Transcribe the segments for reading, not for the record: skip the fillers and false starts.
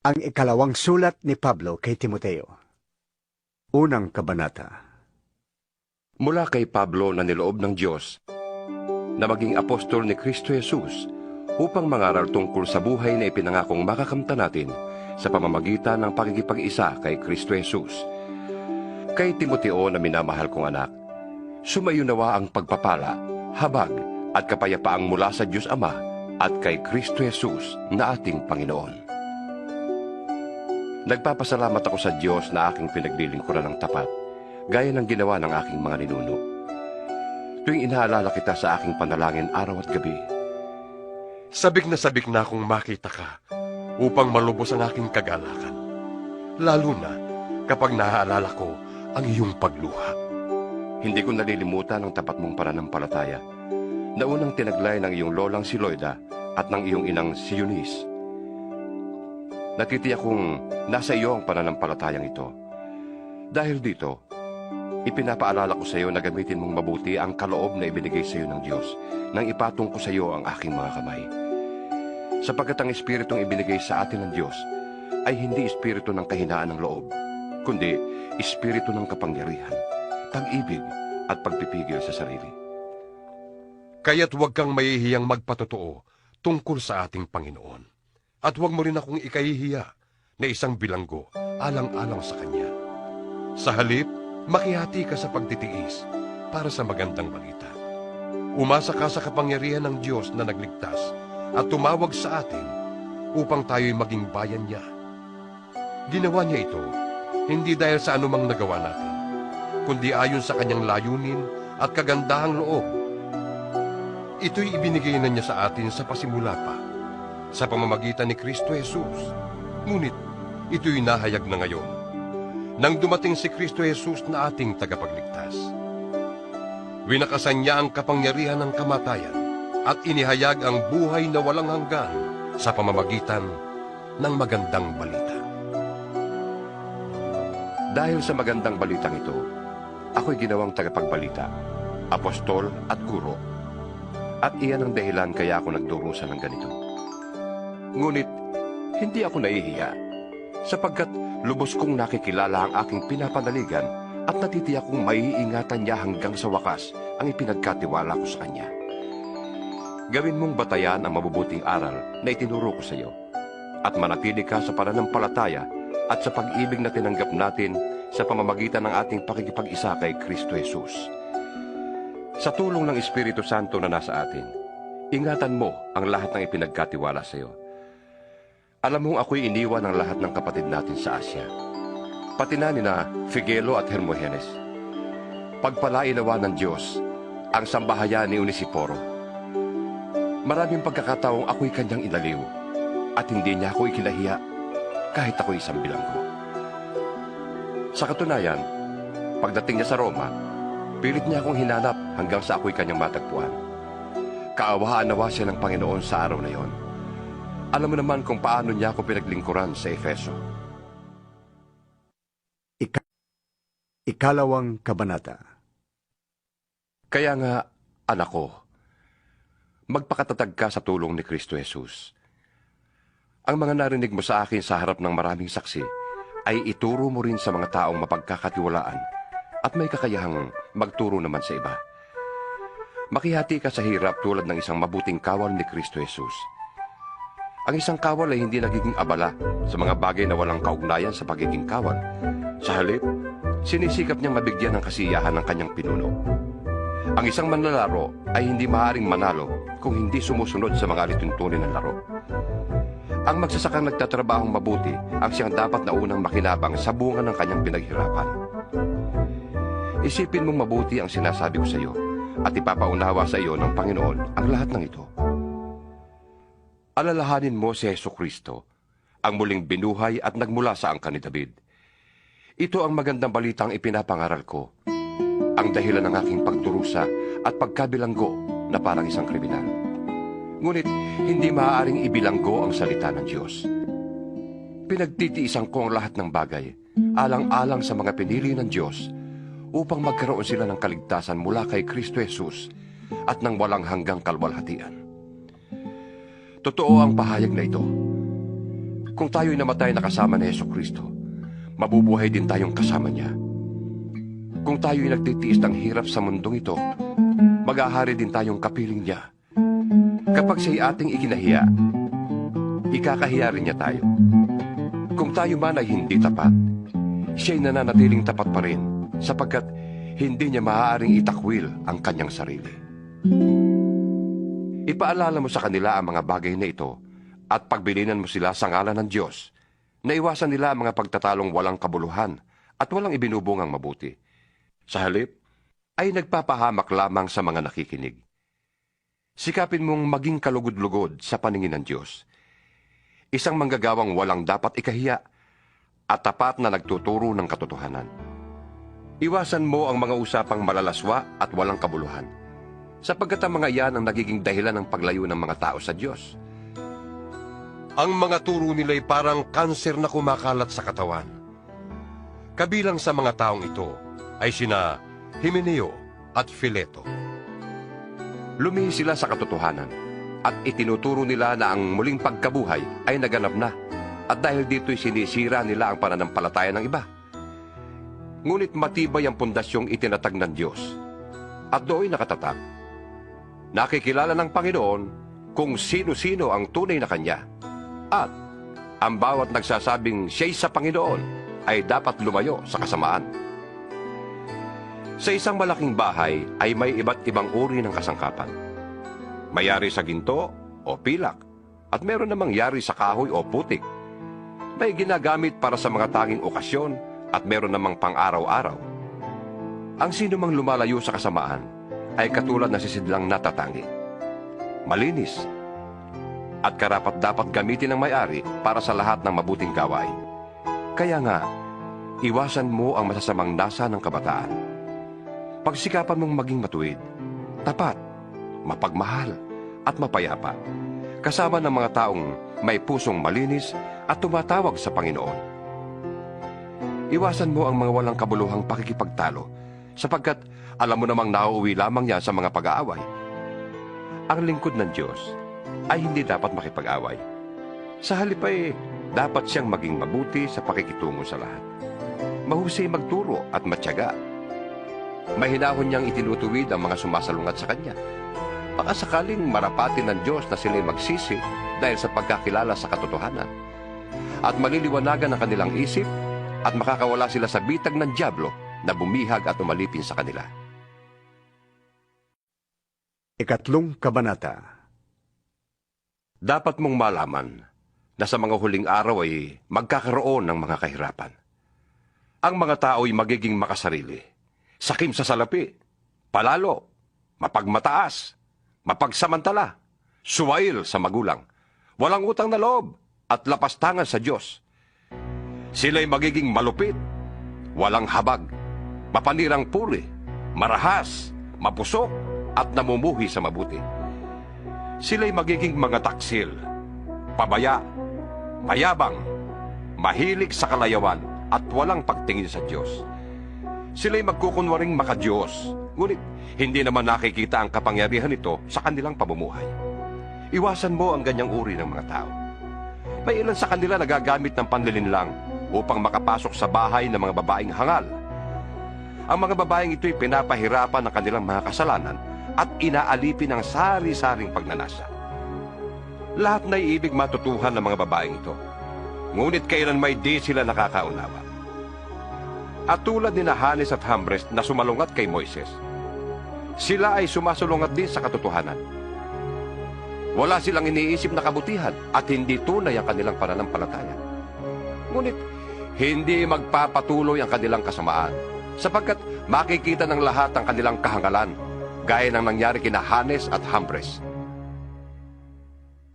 Ang ikalawang sulat ni Pablo kay Timoteo. Unang kabanata. Mula kay Pablo na niloob ng Diyos na maging apostol ni Kristo Jesus upang mangaral tungkol sa buhay na ipinangakong makakamtan natin sa pamamagitan ng pakikipag-isa kay Kristo Jesus. Kay Timoteo na minamahal kong anak, sumayo nawa ang pagpapala, habag at kapayapaang mula sa Diyos Ama at kay Kristo Jesus na ating Panginoon. Nagpapasalamat ako sa Diyos na aking pinaglilingkuran ng tapat, gaya ng ginawa ng aking mga ninuno. Tuwing inaalala kita sa aking panalangin araw at gabi, sabik na akong makita ka upang malubos ang aking kagalakan. Lalo na kapag naaalala ko ang iyong pagluha. hindi ko nalilimutan ang tapat mong pananampalataya na unang tinaglay ng iyong lolang si Loida at ng iyong inang si Eunice. Natitiyak kong nasa iyo ang pananampalatayang ito. Dahil dito, ipinapaalala ko sa iyo na gamitin mong mabuti ang kaloob na ibinigay sa iyo ng Diyos nang ipatong ko sa iyo ang aking mga kamay. Sapagkat ang espiritong ibinigay sa atin ng Diyos ay hindi espiritu ng kahinaan ng loob, kundi espiritu ng kapangyarihan, pag-ibig at pagpipigil sa sarili. Kaya't huwag kang mahihiyang magpatotoo tungkol sa ating Panginoon. At huwag mo rin akong ikahihiya na isang bilanggo alang-alang sa Kanya. Sa halip, makihati ka sa pagtitiis para sa magandang balita. Umasa ka sa kapangyarihan ng Diyos na nagligtas at tumawag sa atin upang tayo'y maging bayan niya. Ginawa niya ito hindi dahil sa anumang nagawa natin, kundi ayon sa Kanyang layunin at kagandahang loob. Ito'y ibinigay na niya sa atin sa pasimula pa, sa pamamagitan ni Kristo Jesus. Ngunit ito'y nahayag na ngayon, nang dumating si Kristo Jesus na ating tagapagligtas. Winakasan niya ang kapangyarihan ng kamatayan at inihayag ang buhay na walang hanggan sa pamamagitan ng magandang balita. Dahil sa magandang balitang ito, ako'y ginawang tagapagbalita, apostol at guro. At iyan ang dahilan kaya ako nagdurusa ng ganito. Ngunit, hindi ako nahihiya, sapagkat lubos kong nakikilala ang aking pinapanaligan at natitiyak kong maiingatan niya hanggang sa wakas ang ipinagkatiwala ko sa Kanya. Gawin mong batayan ang mabubuting aral na itinuro ko sa iyo, at manatili ka sa pananampalataya at sa pag-ibig na tinanggap natin sa pamamagitan ng ating pakikipag-isa kay Kristo Jesus. Sa tulong ng Espiritu Santo na nasa atin, ingatan mo ang lahat ng ipinagkatiwala sa iyo. Alam mong ako'y iniwan ng lahat ng kapatid natin sa Asya, pati na nina Figelo at Hermogenes. Pagpalainawa ng Diyos ang sambahayan ni Onesiporo. Maraming pagkakataong ako'y kanyang inaliw at hindi niya ako ikinahiya kahit ako'y isang bilanggo. Sa katunayan, pagdating niya sa Roma, pilit niya akong hinanap hanggang sa ako'y kanyang matagpuan. Kaawaan nawa siya ng Panginoon sa araw na yon. Alam mo naman kung paano niya ako pinaglingkuran sa Efeso. Ikalawang kabanata. Kaya nga, anak ko, magpakatatag ka sa tulong ni Kristo Jesus. Ang mga narinig mo sa akin sa harap ng maraming saksi ay ituro mo rin sa mga taong mapagkakatiwalaan at may kakayahang magturo naman sa iba. Makihati ka sa hirap tulad ng isang mabuting kawal ni Kristo Jesus. Ang isang kawal ay hindi nagiging abala sa mga bagay na walang kaugnayan sa pagiging kawal. Sa halip, sinisikap niyang mabigyan ng kasiyahan ng kanyang pinuno. Ang isang manlalaro ay hindi maaaring manalo kung hindi sumusunod sa mga alituntunin ng laro. Ang magsasakang nagtatrabahong mabuti ang siyang dapat na unang makinabang sa bunga ng kanyang pinaghirapan. Isipin mong mabuti ang sinasabi ko sa iyo at ipapaunawa sa iyo ng Panginoon ang lahat ng ito. Alalahanin mo si Jesucristo, ang muling binuhay at nagmula sa angkan ni David. Ito ang magandang balitang ipinapangaral ko, ang dahilan ng aking pagdurusa at pagkabilanggo na parang isang kriminal. Ngunit hindi maaaring ibilanggo ang salita ng Diyos. Pinagtitiisan ko ang lahat ng bagay, alang-alang sa mga pinili ng Diyos, upang magkaroon sila ng kaligtasan mula kay Kristo Jesus at ng walang hanggang kalwalhatian. Totoo ang pahayag na ito. Kung tayo'y namatay na kasama ni Jesucristo, mabubuhay din tayong kasama niya. Kung tayo'y nagtitiis ng hirap sa mundong ito, mag-ahari din tayong kapiling niya. Kapag siya'y ating ikinahiya, ikakahiya rin niya tayo. Kung tayo man ay hindi tapat, siya'y nananatiling tapat pa rin, sapagkat hindi niya maaaring itakwil ang kanyang sarili. Ipaalala mo sa kanila ang mga bagay na ito at pagbilinan mo sila sa ngalan ng Diyos, na iwasan nila ang mga pagtatalong walang kabuluhan at walang ibinubungang mabuti. Sa halip, ay nagpapahamak lamang sa mga nakikinig. Sikapin mong maging kalugod-lugod sa paningin ng Diyos. Isang manggagawang walang dapat ikahiya at tapat na nagtuturo ng katotohanan. Iwasan mo ang mga usapang malalaswa at walang kabuluhan, sapagkat ang mga iyan ang nagiging dahilan ng paglayo ng mga tao sa Diyos. Ang mga turo nila'y parang kanser na kumakalat sa katawan. Kabilang sa mga taong ito ay sina Himeneo at Fileto. Lumihis sila sa katotohanan at itinuturo nila na ang muling pagkabuhay ay naganap na, at dahil dito'y sinisira nila ang pananampalataya ng iba. Ngunit matibay ang pundasyong itinatag ng Diyos, at doon nakatatag. Nakikilala ng Panginoon kung sino-sino ang tunay na Kanya, at ang bawat nagsasabing siya'y sa Panginoon ay dapat lumayo sa kasamaan. Sa isang malaking bahay ay may iba't ibang uri ng kasangkapan. May yari sa ginto o pilak, at meron namang yari sa kahoy o putik. May ginagamit para sa mga tanging okasyon, at meron namang pang-araw-araw. Ang sino mang lumalayo sa kasamaan ay katulad na sisidlang natatangi. Malinis at karapat-dapat gamitin ng may-ari para sa lahat ng mabuting gawain. Kaya nga, iwasan mo ang masasamang nasa ng kabataan. Pagsikapan mong maging matuwid, tapat, mapagmahal, at mapayapa, kasama ng mga taong may pusong malinis at tumatawag sa Panginoon. Iwasan mo ang mga walang kabuluhang pakikipagtalo, sapagkat alam mo namang nauuwi lamang yan sa mga pag-aaway. Ang lingkod ng Diyos ay hindi dapat makipag-away. Sa halip ay dapat siyang maging mabuti sa pakikitungo sa lahat. Mahusay magturo at matyaga. Mahinahon niyang itinutuwid ang mga sumasalungat sa Kanya. Baka sakaling marapatin ng Diyos na sila'y magsisi dahil sa pagkakilala sa katotohanan. At maliliwanagan ang kanilang isip at makakawala sila sa bitag ng dyablo na bumihag at umalipin sa kanila. Ikatlong Kabanata. Dapat mong malaman na sa mga huling araw ay magkakaroon ng mga kahirapan. Ang mga tao ay magiging makasarili, sakim sa salapi, palalo, mapagmataas, mapagsamantala, suwail sa magulang, walang utang na loob at lapastangan sa Diyos. Sila'y magiging malupit, walang habag, mapanirang puri, marahas, mapusok, at namumuhi sa mabuti. Sila'y magiging mga taksil, pabaya, mayabang, mahilig sa kalayawan, at walang pagtingin sa Diyos. Sila'y magkukunwaring makadiyos, ngunit hindi naman nakikita ang kapangyarihan nito sa kanilang pamumuhay. Iwasan mo ang ganyang uri ng mga tao. May ilan sa kanila nagagamit ng panlilinlang upang makapasok sa bahay ng mga babaeng hangal. Ang mga babaeng ito'y pinapahirapan ng kanilang mga kasalanan at inaalipin ng sari-saring pagnanasa. Lahat na iibig matutuhan ng mga babaeng ito, ngunit kailan may di sila nakakaunawa. At tulad ni Hanes at Jambres na sumalungat kay Moises, sila ay sumasalungat din sa katotohanan. Wala silang iniisip na kabutihan at hindi tunay ang kanilang pananampalataya. Ngunit hindi magpapatuloy ang kanilang kasamaan, sapagkat makikita ng lahat ang kanilang kahangalan, gaya ng nangyari kina Hanes at Jambres.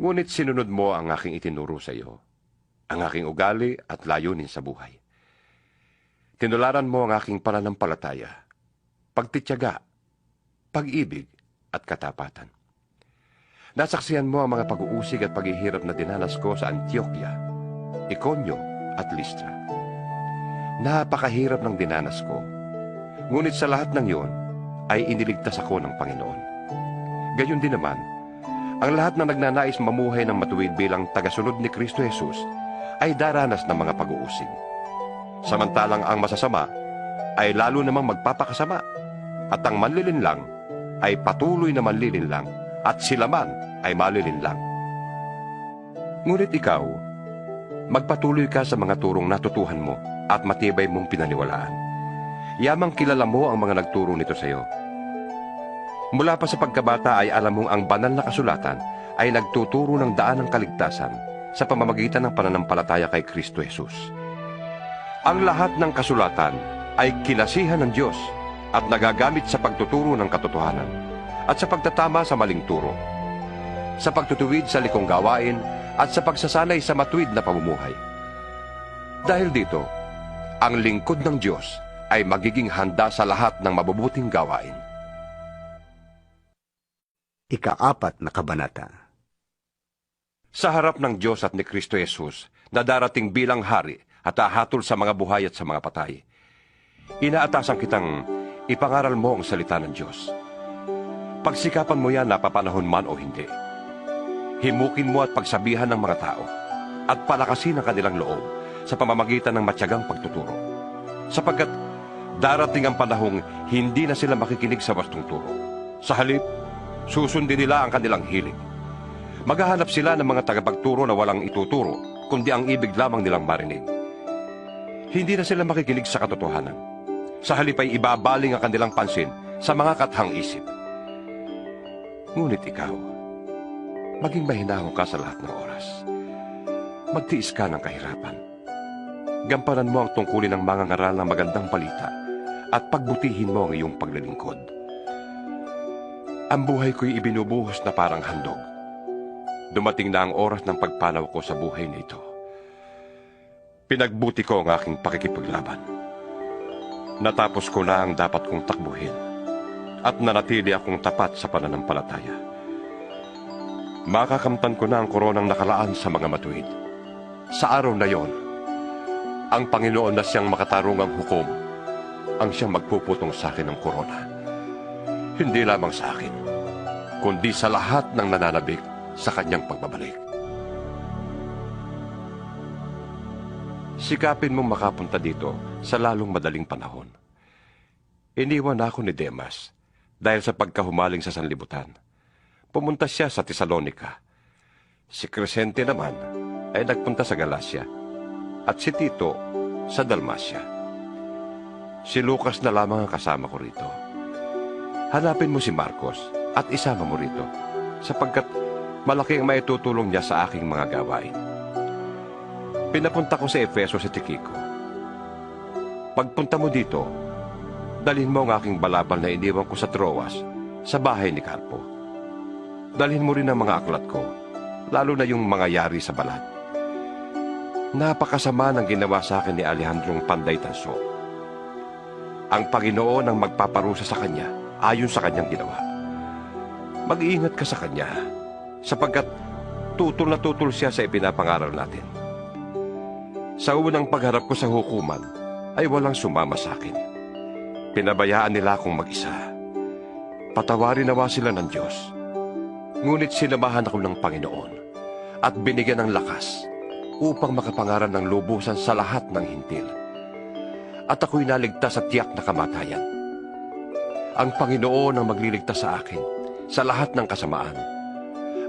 Ngunit sinunod mo ang aking itinuro sa iyo, ang aking ugali at layunin sa buhay. Tinularan mo ang aking pananampalataya, pagtityaga, pag-ibig at katapatan. Nasaksihan mo ang mga pag-uusig at paghihirap na dinanas ko sa Antioquia, Iconio at Listra. Napakahirap ng dinanas ko, ngunit sa lahat ng iyon ay iniligtas ako ng Panginoon. Gayon din naman, ang lahat na nagnanais mamuhay ng matuwid bilang tagasunod ni Kristo Jesus ay daranas ng mga pag-uusig. Samantalang ang masasama ay lalo namang magpapakasama, at ang manlilinlang ay patuloy na manlilinlang, at sila man ay malilinlang. Ngunit ikaw, magpatuloy ka sa mga turong natutuhan mo at matibay mong pinaniwalaan. Yamang kilala mo ang mga nagturo nito sa iyo. Mula pa sa pagkabata ay alam mong ang banal na kasulatan ay nagtuturo ng daan ng kaligtasan sa pamamagitan ng pananampalataya kay Kristo Jesus. Ang lahat ng kasulatan ay kinasihan ng Diyos at nagagamit sa pagtuturo ng katotohanan at sa pagtatama sa maling turo, sa pagtutuwid sa likong gawain at sa pagsasanay sa matuwid na pamumuhay. Dahil dito, ang lingkod ng Diyos ay magiging handa sa lahat ng mabubuting gawain. Ika-4 na kabanata. Sa harap ng Diyos at ni Kristo Jesus na darating bilang hari at hahatol sa mga buhay at sa mga patay, inaatasan kitang ipangaral mo ang salita ng Diyos. Pagsikapan mo yan napapanahon man o hindi. Himukin mo at pagsabihan ng mga tao at palakasin ang kanilang loob sa pamamagitan ng matyagang pagtuturo. Sapagkat darating ang panahong hindi na sila makikinig sa wastong turo. Sa halip, susundin nila ang kanilang hilig. Maghahanap sila ng mga tagapagturo na walang ituturo, kundi ang ibig lamang nilang marinig. Hindi na sila makikinig sa katotohanan. Sa halip ay ibabaling ang kanilang pansin sa mga kathang isip. Ngunit ikaw, maging mahinahon ka sa lahat ng oras. Magtiis ka ng kahirapan. Gampanan mo ang tungkulin ng mga ngaral ng magandang balita at pagbutihin mo ang iyong paglilingkod. Ang buhay ko'y ibinubuhos na parang handog. Dumating na ang oras ng pagpanaw ko sa buhay na ito. Pinagbuti ko ang aking pakikipaglaban. Natapos ko na ang dapat kong takbuhin at nanatili akong tapat sa pananampalataya. Makakamtan ko na ang koronang nakalaan sa mga matuwid. Sa araw na yon, ang Panginoon na siyang makatarungang hukom ang siyang magpuputong sa akin ng korona. Hindi lamang sa akin, kundi sa lahat ng nananabik sa kanyang pagbabalik. Sikapin mong makapunta dito sa lalong madaling panahon. Iniwan ako ni Demas dahil sa pagkahumaling sa sanlibutan. Pumunta siya sa Tesalonica. Si Crescente naman ay nagpunta sa Galacia at si Tito sa Dalmacia. Si Lucas na lamang ang kasama ko rito. Hanapin mo si Marcos at isama mo rito sapagkat malaki ang maitutulong niya sa aking mga gawain. Pinapunta ko sa Efeso si Tychicus. Pagpunta mo dito, dalhin mo ang aking balabal na iniwan ko sa Troas sa bahay ni Carpo. Dalhin mo rin ang mga aklat ko, lalo na yung mga yari sa balat. Napakasama ng ginawa sa akin ni Alejandrong Panday Tanso. Ang Panginoon ang magpaparusa sa kanya ayon sa kanyang ginawa. Mag-iingat ka sa kanya, sapagkat tutol na tutol siya sa ipinapangaral natin. Sa unang pagharap ko sa hukuman, ay walang sumama sa akin. Pinabayaan nila akong mag-isa. Patawarin nawa sila ng Diyos. Ngunit sinamahan ako ng Panginoon at binigyan ng lakas upang makapangaral ng lubusan sa lahat ng hintil. At ako'y naligtas sa tiyak na kamatayan. Ang Panginoon ang magliligtas sa akin sa lahat ng kasamaan.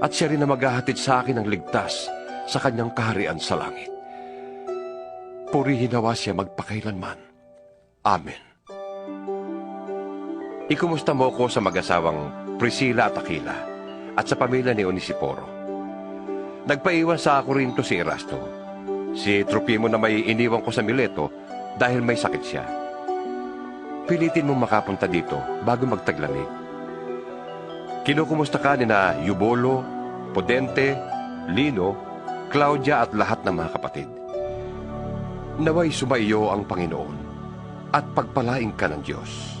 At siya rin ang maghahatid sa akin ng ligtas sa kanyang kaharian sa langit. Purihin nawa siya magpakailanman. Amen. Ikumusta mo ko sa mag-asawang Priscilla at Aquila at sa pamilya ni Onesiporo. Nagpaiwan sa Corinto si Erasto. Si Tropimo na may iniwan ko sa Mileto dahil may sakit siya. Pilitin mong makapunta dito bago magtaglamig. Kinukumusta ka ni na Eubolo, Pudente, Lino, Claudia at lahat ng mga kapatid. Naway sumaiyo ang Panginoon at pagpalain ka ng Diyos.